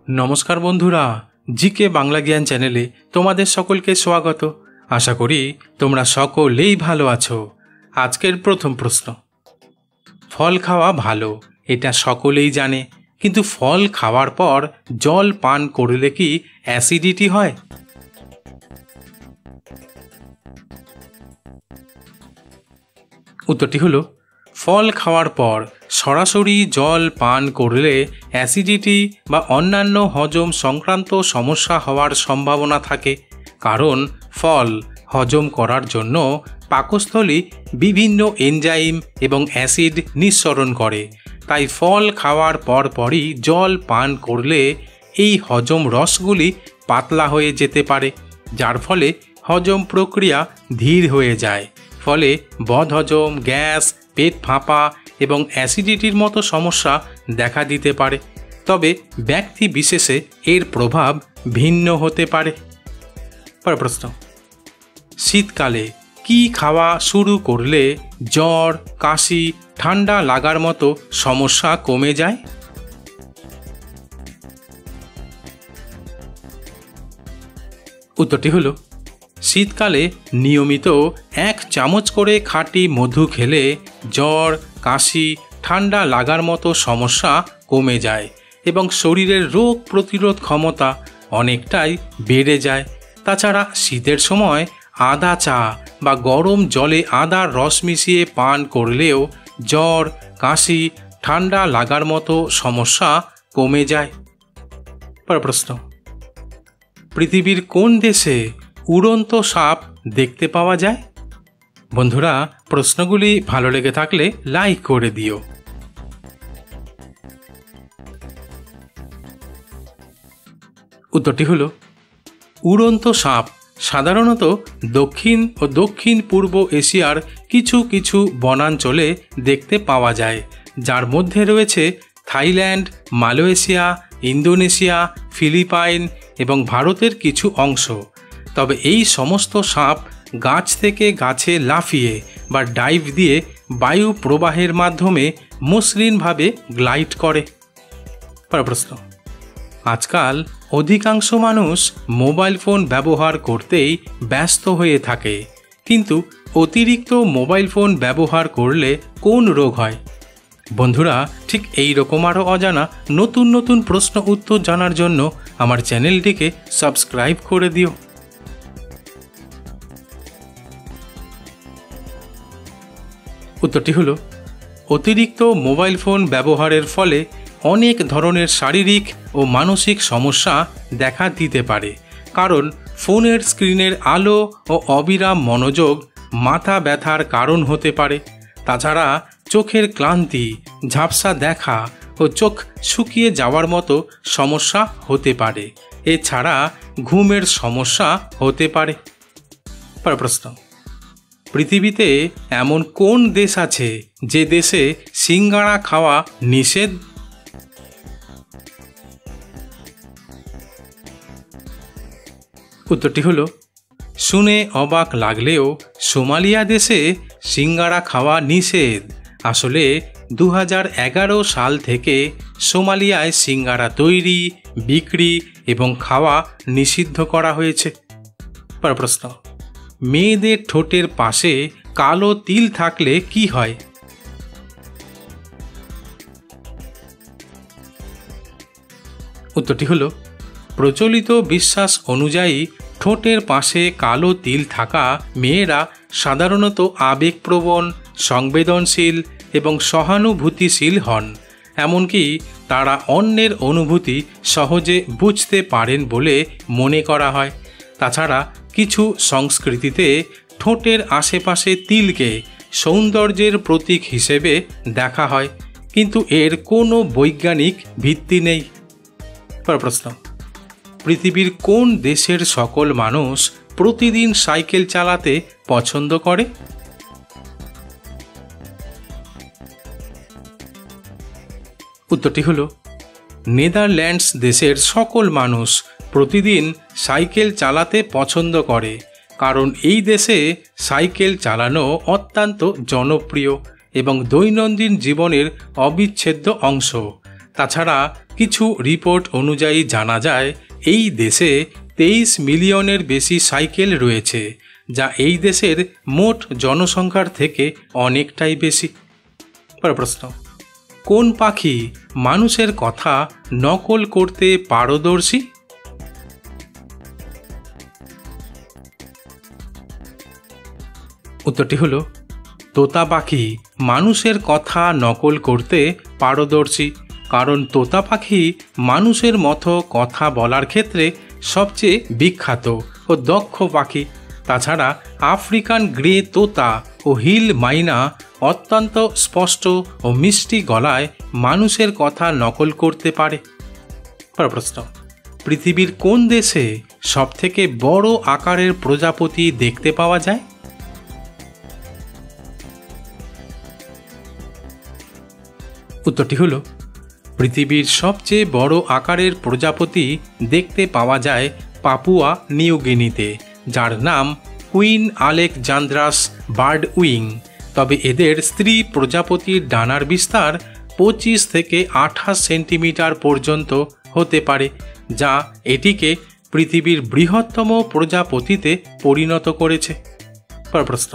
নমস্কার বন্ধুরা, জিকে বাংলা জ্ঞান চ্যানেলে তোমাদের সকলকে স্বাগত। আশা করি তোমরা সকলেই ভালো আছো। আজকের প্রথম প্রশ্ন, ফল খাওয়া ভালো এটা সকলেই জানে, কিন্তু ফল খাওয়ার পর জল পান করলে কি অ্যাসিডিটি হয়? উত্তরটি হলো, ফল খাওয়ার পর সরাসরি জল পান করলে অ্যাসিডিটি বা অন্যান্য হজম সংক্রান্ত সমস্যা হওয়ার সম্ভাবনা থাকে, কারণ ফল হজম করার জন্য পাকস্থলী বিভিন্ন এনজাইম এবং অ্যাসিড নিঃসরণ করে। তাই ফল খাওয়ার পরপরই জল পান করলে এই হজম রসগুলি পাতলা হয়ে যেতে পারে, যার ফলে হজম প্রক্রিয়া ধীর হয়ে যায়। ফলে বদহজম, গ্যাস, পেট ফাঁপা এবং অ্যাসিডিটির মতো সমস্যা দেখা দিতে পারে। তবে ব্যক্তি বিশেষে এর প্রভাব ভিন্ন হতে পারে। পরের প্রশ্ন, শীতকালে কি খাওয়া শুরু করলে জ্বর, কাশি, ঠান্ডা লাগার মতো সমস্যা কমে যায়? উত্তরটি হলো, শীতকালে নিয়মিত 1 চামচ করে খাঁটি মধু খেলে জ্বর, কাশি, ঠান্ডা লাগার মতো সমস্যা কমে যায় এবং শরীরের রোগ প্রতিরোধ ক্ষমতা অনেকটাই বেড়ে যায়। তাছাড়া শীতের সময় আদা চা বা গরম জলে আদার রস মিশিয়ে পান করলেও জ্বর, কাশি, ঠান্ডা লাগার মতো সমস্যা কমে যায়। পরের প্রশ্ন, পৃথিবীর কোন দেশে উড়ন্ত সাপ দেখতে পাওয়া যায়? বন্ধুরা, প্রশ্নগুলি ভালো লেগে থাকলে লাইক করে দিও। উত্তরটি হলো, উড়ন্ত সাপ সাধারণত দক্ষিণ ও দক্ষিণ পূর্ব এশিয়ার কিছু কিছু বনাঞ্চলে দেখতে পাওয়া যায়, যার মধ্যে রয়েছে থাইল্যান্ড, মালয়েশিয়া, ইন্দোনেশিয়া, ফিলিপাইন এবং ভারতের কিছু অংশ। তবে এই সমস্ত সাপ গাছ থেকে গাছে লাফিয়ে বা ডাইভ দিয়ে বায়ু প্রবাহের মাধ্যমে মসৃণভাবে গ্লাইড করে। পরের প্রশ্ন, আজকাল অধিকাংশ মানুষ মোবাইল ফোন ব্যবহার করতেই ব্যস্ত হয়ে থাকে, কিন্তু অতিরিক্ত মোবাইল ফোন ব্যবহার করলে কোন রোগ হয়? বন্ধুরা, ঠিক এই রকম আরও অজানা নতুন নতুন প্রশ্ন উত্তর জানার জন্য আমার চ্যানেলটিকে সাবস্ক্রাইব করে দিও। উত্তরটি হলো, অতিরিক্ত মোবাইল ফোন ব্যবহারের ফলে অনেক ধরনের শারীরিক ও মানসিক সমস্যা দেখা দিতে পারে, কারণ ফোনের স্ক্রিনের আলো ও অবিরাম মনোযোগ মাথা ব্যথার কারণ হতে পারে। তাছাড়া চোখের ক্লান্তি, ঝাপসা দেখা ও চোখ শুকিয়ে যাওয়ার মতো সমস্যা হতে পারে। এছাড়া ঘুমের সমস্যা হতে পারে। পরের প্রশ্ন, পৃথিবীতে এমন কোন দেশ আছে যে দেশে সিঙ্গাড়া খাওয়া নিষেধ? উত্তরটি হলো, শুনে অবাক লাগলেও সোমালিয়া দেশে সিঙ্গাড়া খাওয়া নিষেধ। আসলে 2011 সাল থেকে সোমালিয়ায় সিঙ্গাড়া তৈরি, বিক্রি এবং খাওয়া নিষিদ্ধ করা হয়েছে। পরের প্রশ্ন, মেয়েদের ঠোঁটের পাশে কালো তিল থাকলে কি হয়? উত্তরটি হলো, প্রচলিত বিশ্বাস অনুযায়ী ঠোঁটের পাশে কালো তিল থাকা মেয়েরা সাধারণত আবেগপ্রবণ, সংবেদনশীল এবং সহানুভূতিশীল হন। এমনকি তারা অন্যের অনুভূতি সহজে বুঝতে পারেন বলে মনে করা হয়। তাছাড়া কিছু সংস্কৃতিতে ঠোঁটের আশেপাশে তিলকে সৌন্দর্যের প্রতীক হিসেবে দেখা হয়, কিন্তু এর কোনো বৈজ্ঞানিক ভিত্তি নেই। পরের প্রশ্ন, পৃথিবীর কোন দেশের সকল মানুষ প্রতিদিন সাইকেল চালাতে পছন্দ করে? উত্তরটি হলো, নেদারল্যান্ডস দেশের সকল মানুষ প্রতিদিন সাইকেল চালাতে পছন্দ করে, কারণ এই দেশে সাইকেল চালানো অত্যন্ত জনপ্রিয় এবং দৈনন্দিন জীবনের অবিচ্ছেদ্য অংশ। তাছাড়া কিছু রিপোর্ট অনুযায়ী জানা যায় এই দেশে 23 মিলিয়নের বেশি সাইকেল রয়েছে, যা এই দেশের মোট জনসংখ্যার থেকে অনেকটাই বেশি। প্রশ্ন, কোন পাখি মানুষের কথা নকল করতে পারদর্শী? উত্তরটি হলো তোতা পাখি মানুষের কথা নকল করতে পারদর্শী, কারণ তোতা পাখি মানুষের মতো কথা বলার ক্ষেত্রে সবচেয়ে বিখ্যাত ও দক্ষ পাখি। তাছাড়া আফ্রিকান গ্রে তোতা ও হিল মাইনা অত্যন্ত স্পষ্ট ও মিষ্টি গলায় মানুষের কথা নকল করতে পারে। প্রশ্ন, পৃথিবীর কোন দেশে সবথেকে বড় আকারের প্রজাপতি দেখতে পাওয়া যায়? উত্তরটি হলো পৃথিবীর সবচেয়ে বড় আকারের প্রজাপতি দেখতে পাওয়া যায় পাপুয়া নিউ গিনিতে, যার নাম কুইন আলেকজান্দ্রাস বার্ড উইং। তবে এদের স্ত্রী প্রজাপতির ডানার বিস্তার 25 থেকে 28 সেন্টিমিটার পর্যন্ত হতে পারে, যা এটিকে পৃথিবীর বৃহত্তম প্রজাপতিতে পরিণত করেছে। প্রশ্ন,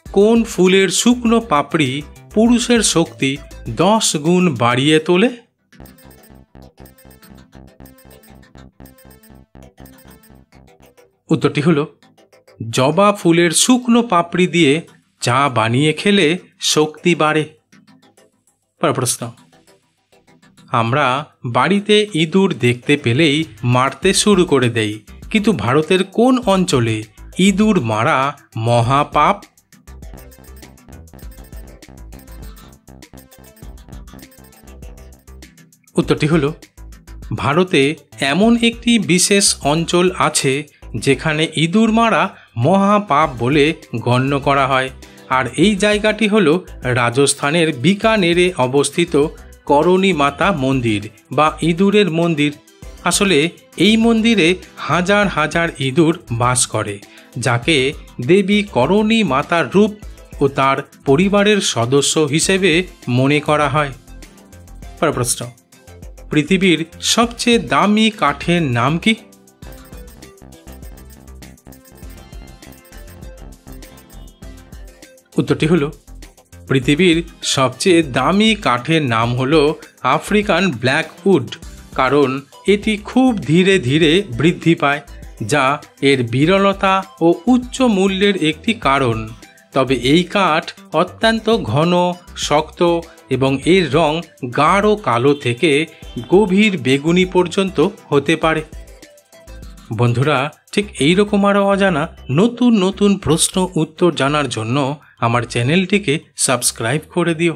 কোন ফুলের শুকনো পাপড়ি পুরুষের শক্তি 10 গুণ বাড়িয়ে তোলে? উত্তরটি হলো জবা ফুলের শুকনো পাপড়ি দিয়ে চা বানিয়ে খেলে শক্তি বাড়ে। প্রশ্ন, আমরা বাড়িতে ইঁদুর দেখতে পেলেই মারতে শুরু করে দেই, কিন্তু ভারতের কোন অঞ্চলে ইঁদুর মারা মহাপাপ? উত্তরটি হলো ভারতে এমন একটি বিশেষ অঞ্চল আছে যেখানে ইঁদুর মারা মহাপাপ বলে গণ্য করা হয়, আর এই জায়গাটি হলো রাজস্থানের বিকানেরে অবস্থিত করণী মাতা মন্দির বা ইঁদুরের মন্দির। আসলে এই মন্দিরে হাজার হাজার ইঁদুর বাস করে, যাকে দেবী করণী মাতার রূপ ও তার পরিবারের সদস্য হিসেবে মনে করা হয়। প্রশ্ন, পৃথিবীর সবচেয়ে দামি কাঠের নাম কি? উত্তরটি হলো পৃথিবীর সবচেয়ে দামি কাঠের নাম হলো আফ্রিকান ব্ল্যাক উড, কারণ এটি খুব ধীরে ধীরে বৃদ্ধি পায়, যা এর বিরলতা ও উচ্চ মূল্যের একটি কারণ। তবে এই কাঠ অত্যন্ত ঘন, শক্ত এবং এর রং গাঢ় কালো থেকে গভীর বেগুনি পর্যন্ত হতে পারে। বন্ধুরা, ঠিক এই রকম আরও অজানা নতুন নতুন প্রশ্ন উত্তর জানার জন্য আমার চ্যানেলটিকে সাবস্ক্রাইব করে দিও।